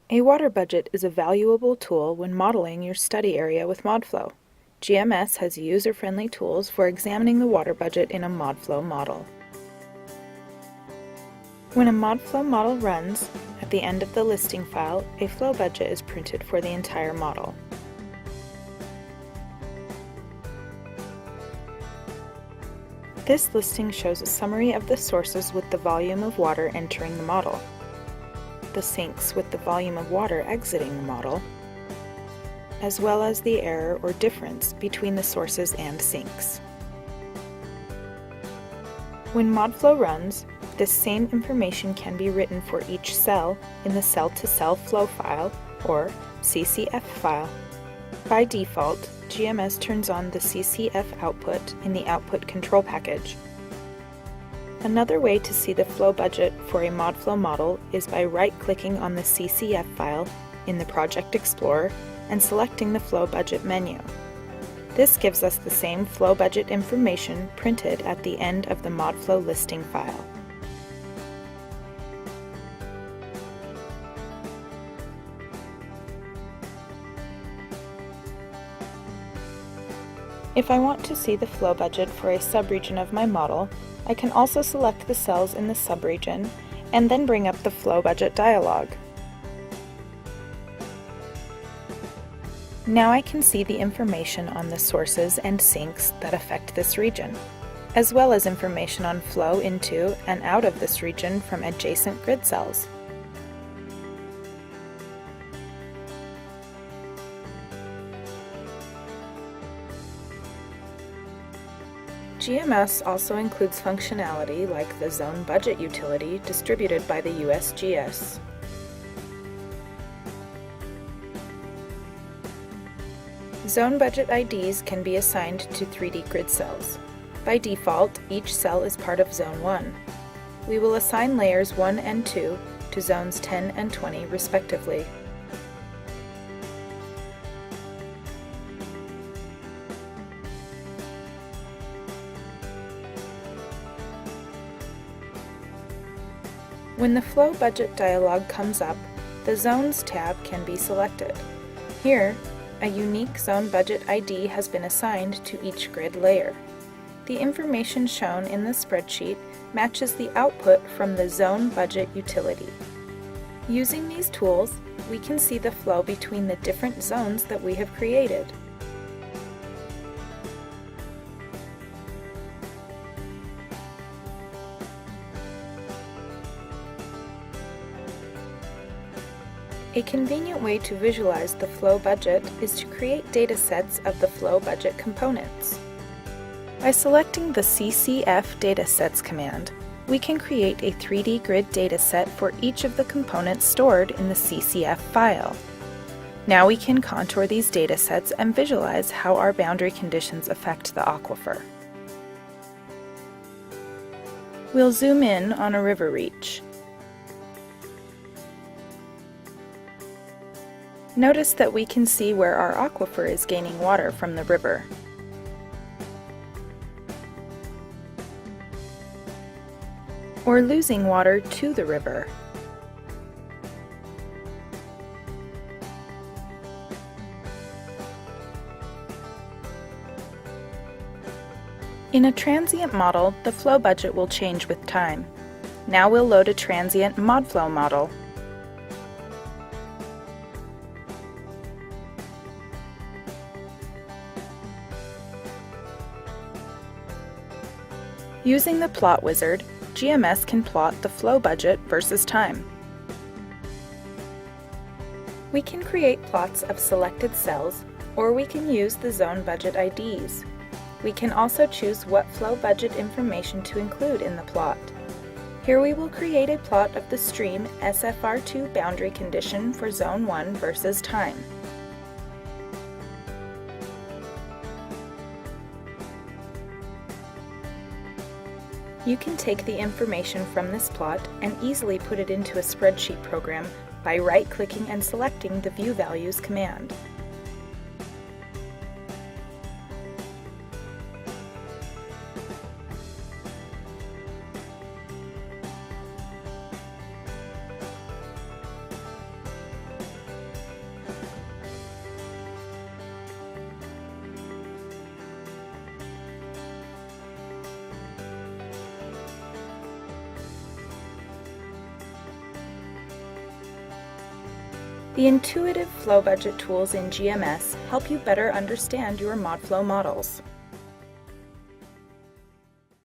A water budget is a valuable tool when modeling your study area with MODFLOW. GMS has user-friendly tools for examining the water budget in a MODFLOW model. When a MODFLOW model runs, at the end of the listing file, a flow budget is printed for the entire model. This listing shows a summary of the sources with the volume of water entering the model, the sinks with the volume of water exiting the model, as well as the error or difference between the sources and sinks. When MODFLOW runs, this same information can be written for each cell in the cell-to-cell flow file, or CCF file. By default, GMS turns on the CCF output in the output control package. Another way to see the flow budget for a MODFLOW model is by right-clicking on the CCF file in the Project Explorer and selecting the Flow Budget menu. This gives us the same flow budget information printed at the end of the MODFLOW listing file. If I want to see the flow budget for a subregion of my model, I can also select the cells in the subregion and then bring up the flow budget dialog. Now I can see the information on the sources and sinks that affect this region, as well as information on flow into and out of this region from adjacent grid cells. GMS also includes functionality like the Zone Budget utility distributed by the USGS. Zone Budget IDs can be assigned to 3D grid cells. By default, each cell is part of Zone 1. We will assign layers 1 and 2 to zones 10 and 20 respectively. When the Flow Budget dialog comes up, the Zones tab can be selected. Here, a unique Zone Budget ID has been assigned to each grid layer. The information shown in the spreadsheet matches the output from the Zone Budget utility. Using these tools, we can see the flow between the different zones that we have created. A convenient way to visualize the flow budget is to create data sets of the flow budget components. By selecting the CCF datasets command, we can create a 3D grid dataset for each of the components stored in the CCF file. Now we can contour these datasets and visualize how our boundary conditions affect the aquifer. We'll zoom in on a river reach. Notice that we can see where our aquifer is gaining water from the river. Or losing water to the river. In a transient model, the flow budget will change with time. Now we'll load a transient MODFLOW model. Using the plot wizard, GMS can plot the flow budget versus time. We can create plots of selected cells, or we can use the Zone Budget IDs. We can also choose what flow budget information to include in the plot. Here we will create a plot of the stream SFR2 boundary condition for Zone 1 versus time. You can take the information from this plot and easily put it into a spreadsheet program by right-clicking and selecting the View Values command. The intuitive flow budget tools in GMS help you better understand your MODFLOW models.